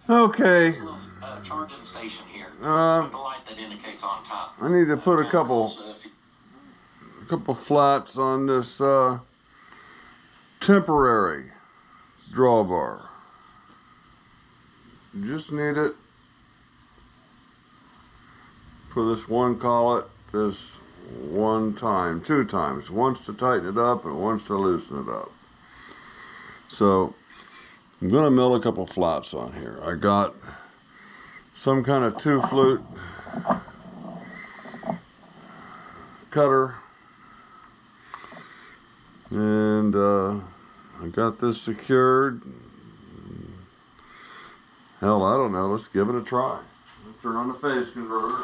Okay. Charging station here. The light that indicates on top. I need to put a couple flats on this temporary drawbar. Just need it for this one collet, this one time, 2 times. Once to tighten it up and once to loosen it up. So I'm gonna mill a couple flats on here. I got some kind of 2-flute cutter, and I got this secured. Hell, I don't know. Let's give it a try. Let's turn on the phase converter.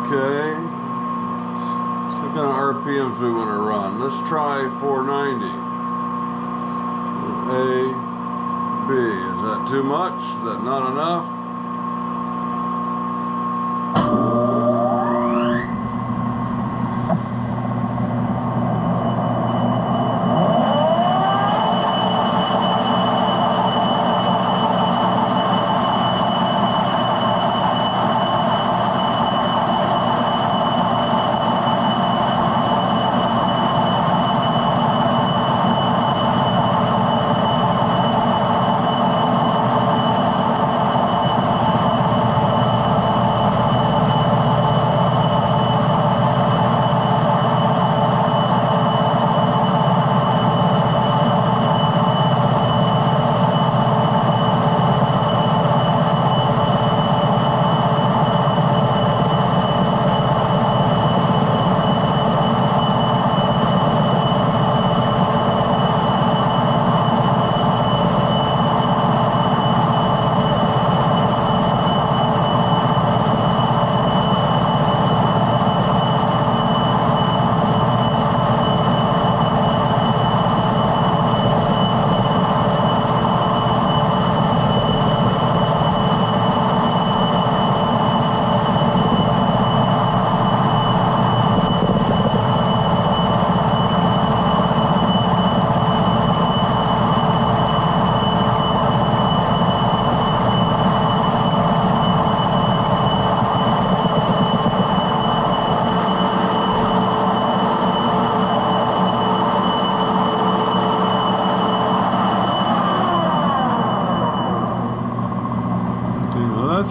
Okay. So what kind of RPMs we want to run? Let's try 490. A, B. Is that too much? Is that not enough?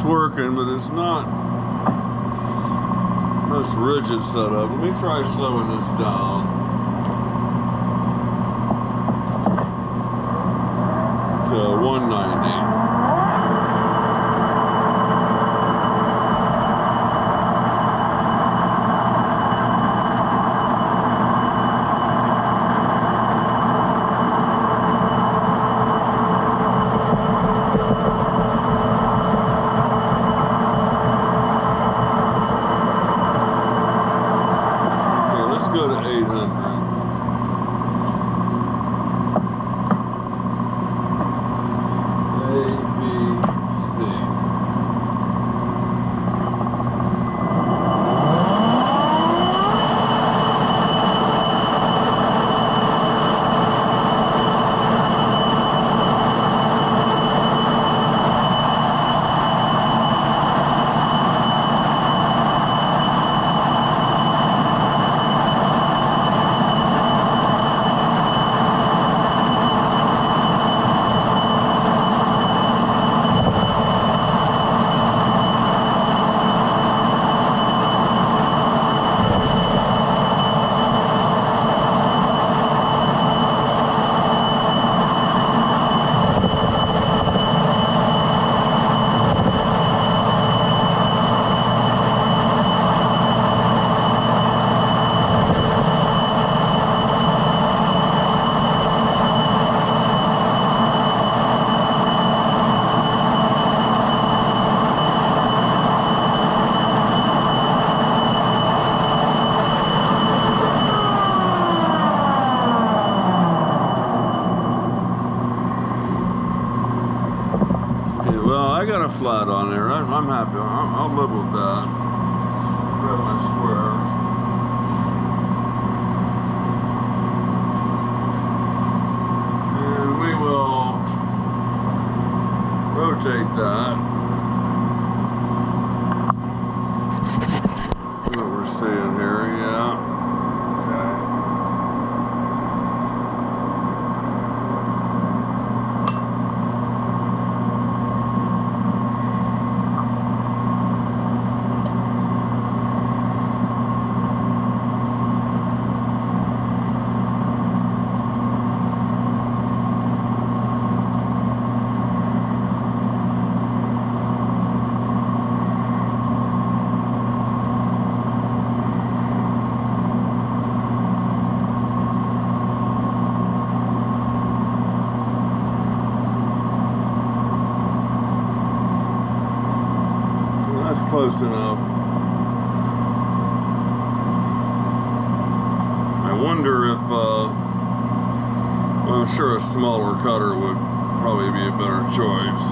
Working, but it's not most rigid setup. Let me try slowing this down to 190. Go to 800. I got a flat on there. I'm happy. I'll live with that. Grab my square. seeing here, yeah. That's close enough. I wonder if, well, I'm sure a smaller cutter would probably be a better choice.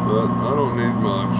But I don't need much.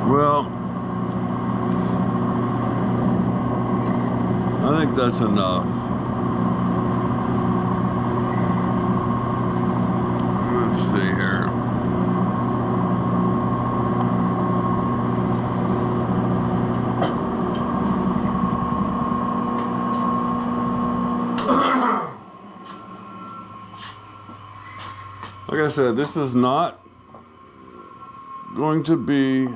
Well, I think that's enough. Let's see here. Like I said, this is not going to be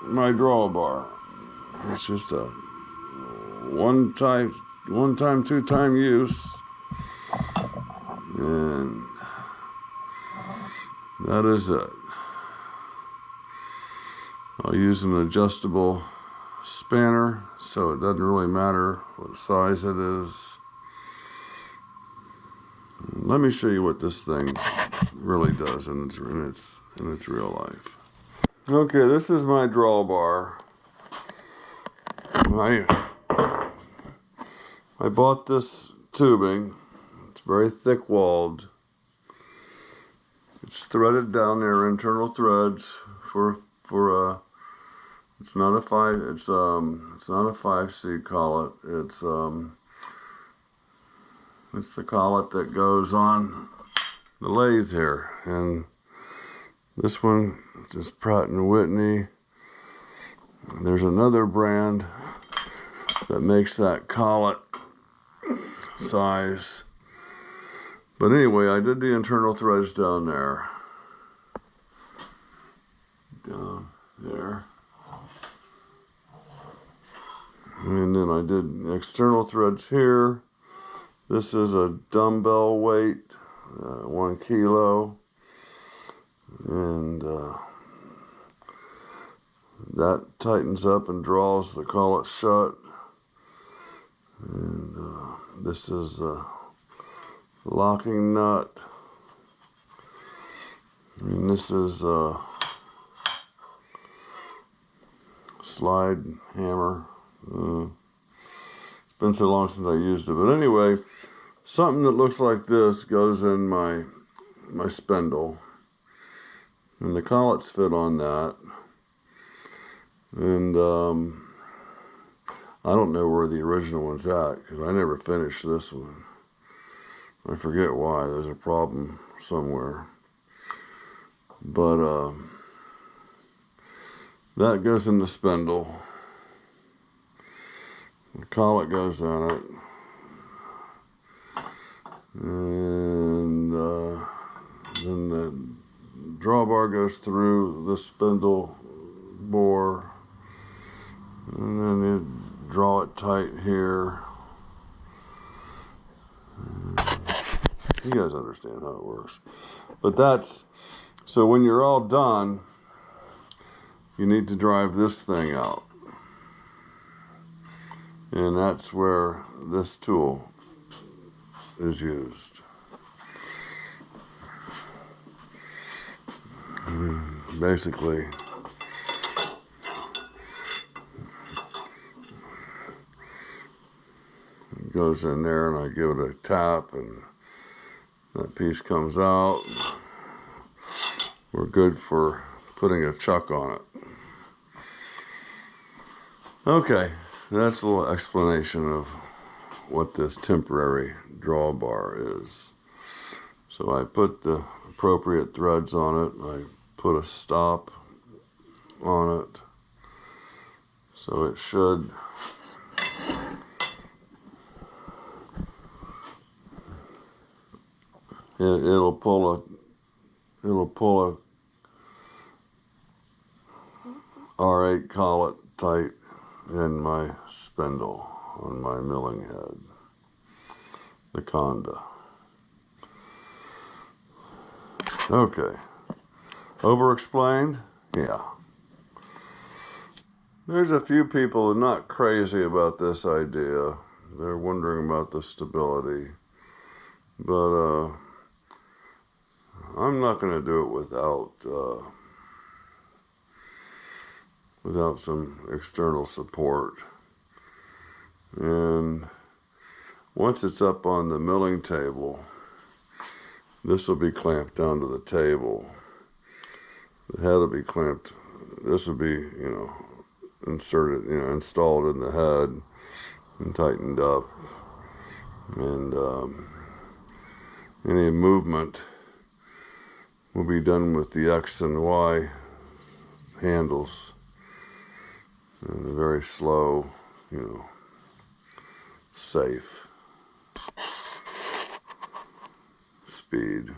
my drawbar. It's just a one-time, two-time use, and that is it. I'll use an adjustable spanner, so it doesn't really matter what size it is. Let me show you what this thing really does in its real life. Okay, this is my drawbar. I bought this tubing. It's very thick walled. It's threaded down there, internal threads for it's not a 5C collet. It's the collet that goes on the lathe here, and this one is Pratt & Whitney. There's another brand that makes that collet size. But anyway, I did the internal threads down there. Down there. And then I did external threads here. This is a dumbbell weight, 1 kilo. and that tightens up and draws the collet shut. And this is the locking nut, and this is a slide hammer. It's been so long since I used it, but anyway, something that looks like this goes in my spindle, and the collets fit on that. And I don't know where the original one's at, because I never finished this one. I forget why. There's a problem somewhere. But that goes in the spindle. The collet goes in it. And then the drawbar goes through the spindle bore. And then you draw it tight here. You guys understand how it works. But that's, so when you're all done, you need to drive this thing out. And that's where this tool is used. Basically, it goes in there and I give it a tap and that piece comes out. We're good for putting a chuck on it. Okay, that's a little explanation of what this temporary drawbar is. So I put the appropriate threads on it. I put a stop on it. So it should it'll pull a R8 collet tight in my spindle on my milling head, the conda. Okay, over-explained? Yeah. There's a few people who are not crazy about this idea. They're wondering about the stability, but I'm not going to do it without some external support. And once it's up on the milling table, this will be clamped down to the table. The head will be clamped. This will be, inserted, installed in the head and tightened up. And any movement will be done with the X and Y handles. And a very slow, safe speed.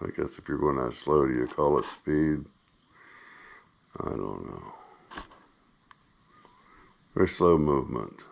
I guess if you're going that slow, do you call it speed? I don't know. Very slow movement.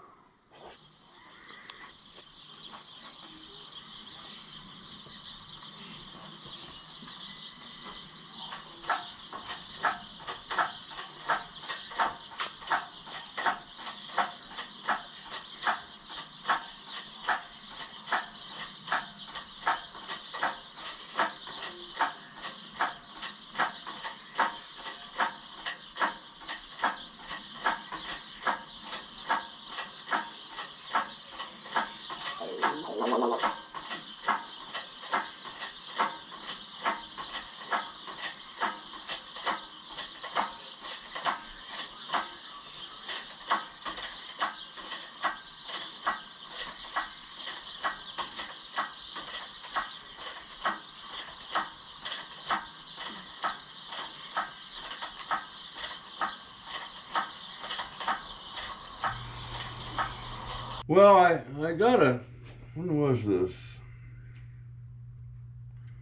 Well, I got when was this?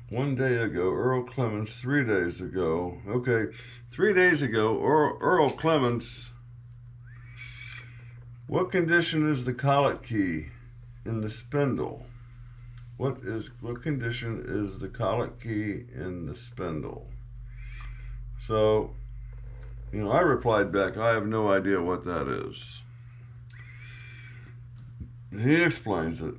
One day ago, Earl Clements, 3 days ago. Okay, 3 days ago, Earl Clements, what condition is the collet key in the spindle? What condition is the collet key in the spindle? So, you know, I replied back, I have no idea what that is. He explains it,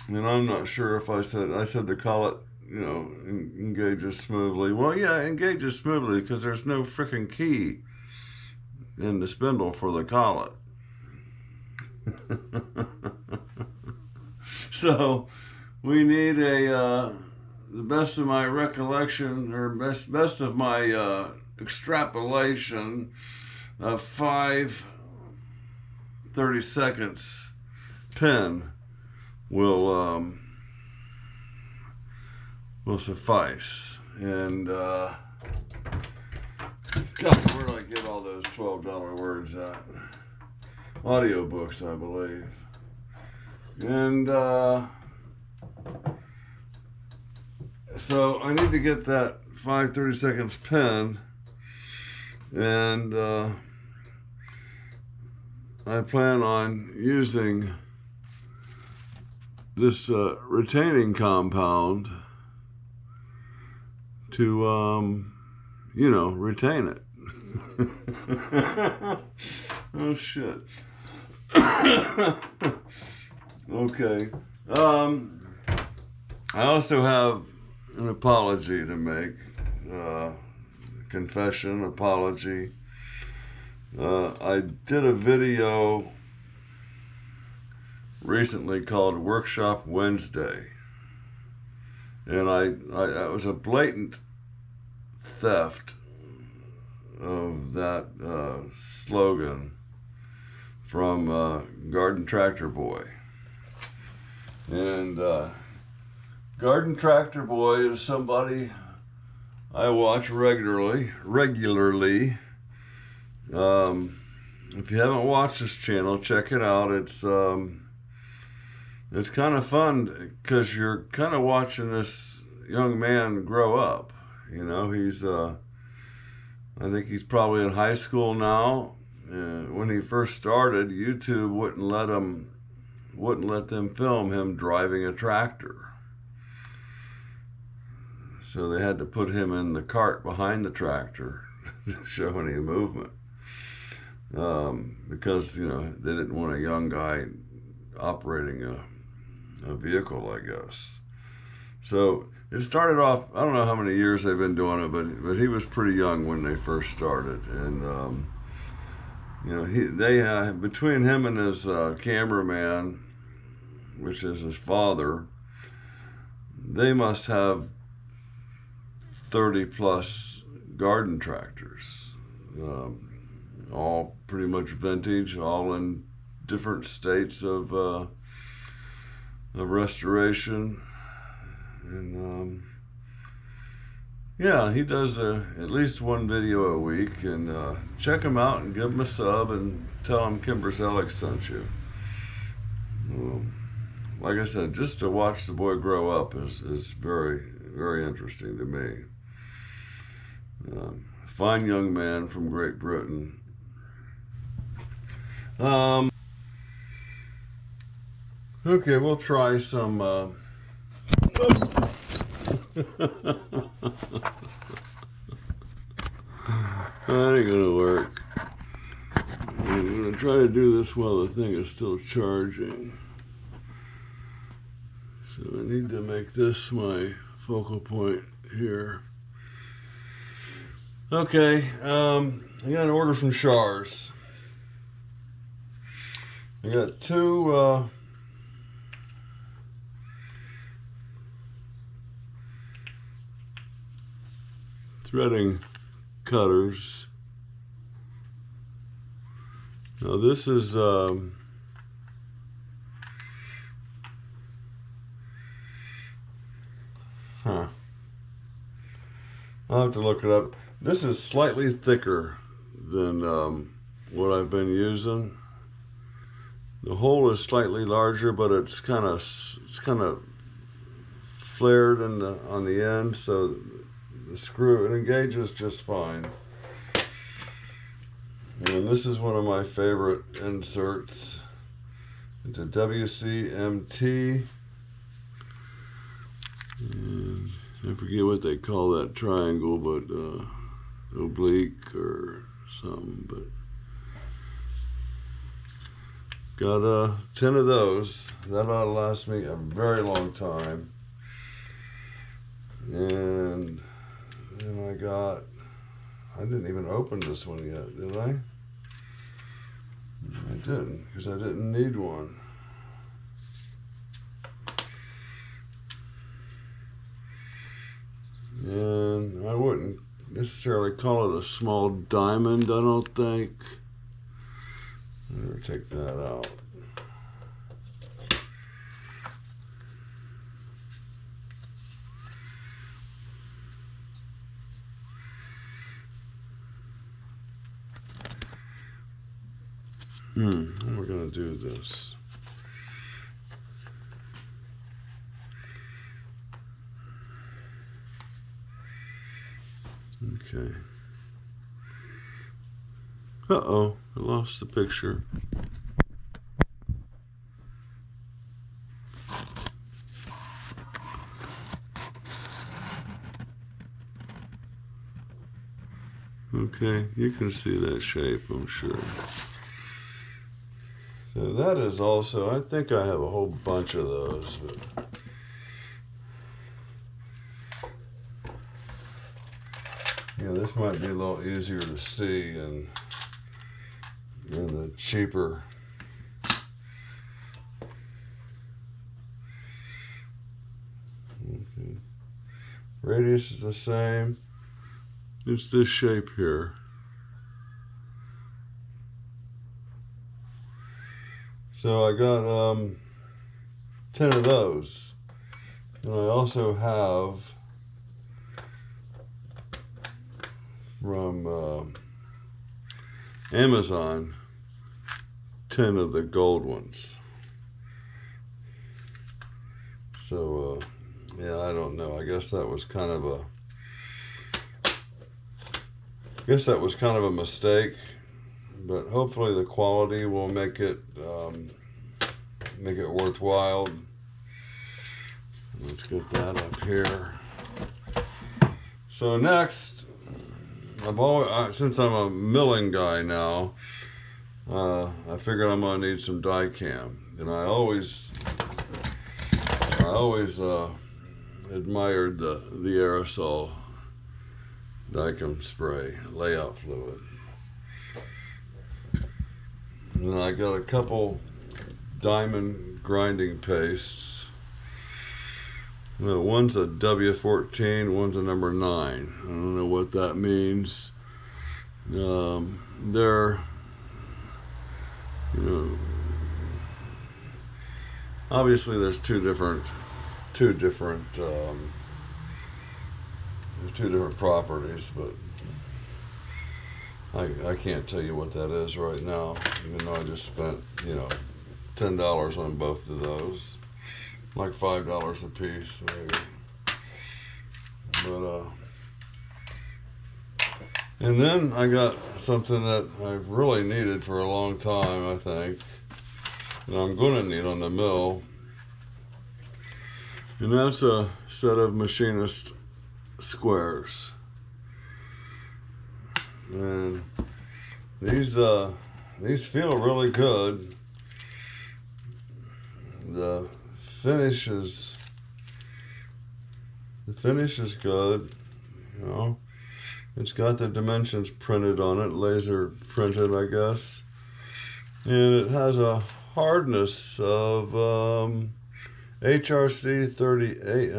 and I'm not sure if I said to Collet, you know, engages smoothly. Well, yeah, engages smoothly because there's no frickin' key in the spindle for the collet. So we need the best of my recollection, or best of my extrapolation of 5 30-seconds pin will suffice. And God, where did I get all those $12 words at? Audiobooks, I believe. And so I need to get that 5 30-seconds pin, and I plan on using this retaining compound to, you know, retain it. Oh, shit. Okay. I also have an apology to make. Confession, apology. I did a video recently called Workshop Wednesday, and it was a blatant theft of that slogan from Garden Tractor Boy. And Garden Tractor Boy is somebody I watch regularly. If you haven't watched this channel, check it out. It's kind of fun because you're kind of watching this young man grow up. You know, he's I think he's probably in high school now. And when he first started, YouTube wouldn't let them film him driving a tractor. So they had to put him in the cart behind the tractor to show any movement. Because, you know, they didn't want a young guy operating a vehicle, I guess. So it started off, I don't know how many years they've been doing it, but he was pretty young when they first started. And, you know, between him and his cameraman, which is his father, they must have 30 plus garden tractors, all pretty much vintage, all in different states of restoration. And yeah, he does at least one video a week, and check him out and give him a sub and tell him Kimberzelik sent you. Like I said, just to watch the boy grow up is very, very interesting to me. Fine young man from Great Britain. Okay, we'll try some that ain't gonna work. I'm gonna try to do this while the thing is still charging. So I need to make this my focal point here. Okay, I got an order from Shars. I got two threading cutters. Now this is I'll have to look it up. This is slightly thicker than what I've been using. The hole is slightly larger, but it's kind of flared on the end, so the screw, it engages just fine. And this is one of my favorite inserts. It's a WCMT. And I forget what they call that triangle, but oblique or something, but got 10 of those. That ought to last me a very long time. And then I didn't even open this one yet, did I? I didn't, because I didn't need one. And I wouldn't necessarily call it a small diamond, I don't think. Better take that out. We're going to do this. Okay. Uh-oh, I lost the picture. Okay, you can see that shape, I'm sure. So that is also, I think I have a whole bunch of those, but yeah, this might be a little easier to see and the cheaper. Okay. Radius is the same. It's this shape here. So I got 10 of those. And I also have from Amazon 10 of the gold ones. So yeah, I don't know. I guess that was kind of a mistake, but hopefully the quality will make it worthwhile. Let's get that up here. So next, since I'm a milling guy now, I figured I'm gonna need some die cam, and I always admired the aerosol Dicam spray layout fluid. And I got a couple diamond grinding pastes. One's a W14, one's a number 9. I don't know what that means. They're, obviously there's two different properties, but I can't tell you what that is right now, even though I just spent, $10 on both of those, like $5 a piece, maybe. But and then I got something that I've really needed for a long time, I think, and I'm going to need on the mill, and that's a set of machinist squares. And these feel really good. The finish is good, It's got the dimensions printed on it, laser printed, I guess. And it has a hardness of HRC 38.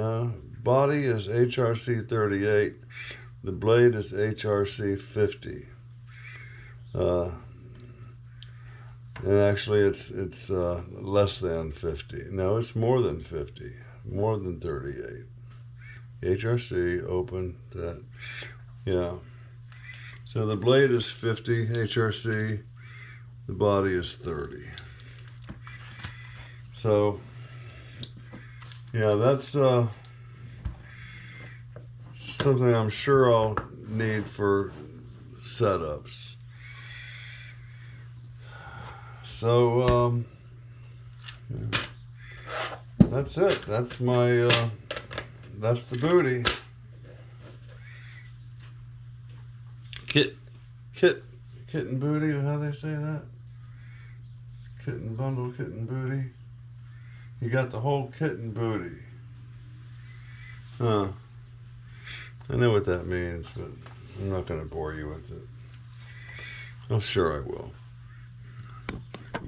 Body is HRC 38. The blade is HRC 50. And actually it's less than 50. No, it's more than 50. More than 38. HRC, open that. Yeah. So the blade is 50 HRC. The body is 30. So, yeah, that's something I'm sure I'll need for setups. So, yeah. That's it. That's my, that's the booty. kitten booty, how they say that? Kitten bundle, kitten booty. You got the whole kitten booty. Huh. I know what that means, but I'm not going to bore you with it. Oh, sure I will.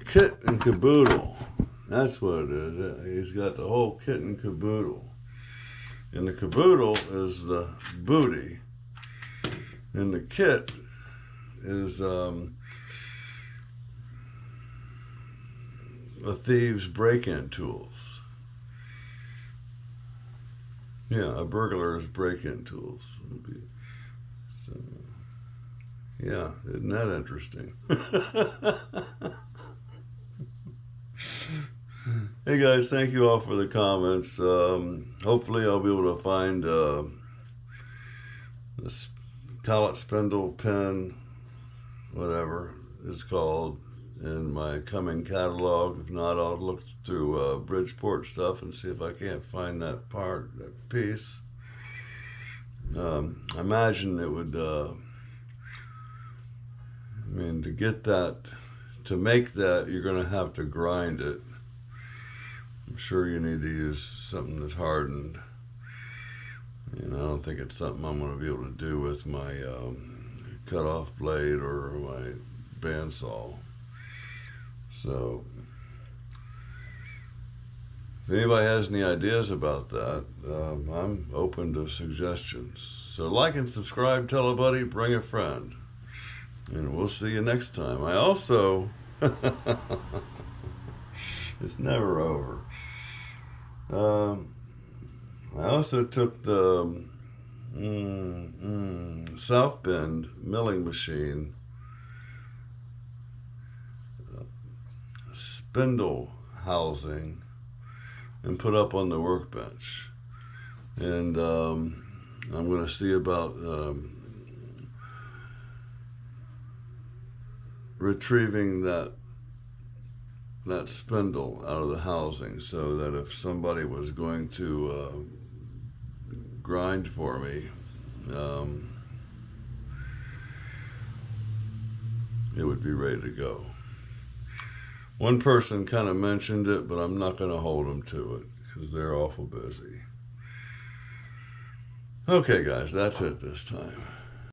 Kit and caboodle. That's what it is. He's got the whole kit and caboodle. And the caboodle is the booty. And the kit is the thieves' break-in tools. Yeah, a burglar's break-in tools. So, yeah, isn't that interesting? Hey guys, thank you all for the comments. Hopefully I'll be able to find this Collet spindle pen, whatever it's called, in my coming catalog. If not, I'll look through Bridgeport stuff and see if I can't find that piece. I imagine it would, to make that, you're going to have to grind it. I'm sure you need to use something that's hardened. And I don't think it's something I'm going to be able to do with my cut-off blade or my bandsaw. So, if anybody has any ideas about that, I'm open to suggestions. So like and subscribe, tell a buddy, bring a friend. And we'll see you next time. I also, it's never over. I also took the South Bend milling machine spindle housing and put up on the workbench. And I'm going to see about retrieving that spindle out of the housing, so that if somebody was going to grind for me, it would be ready to go. One person kind of mentioned it, but I'm not going to hold them to it because they're awful busy. Okay guys, that's it this time.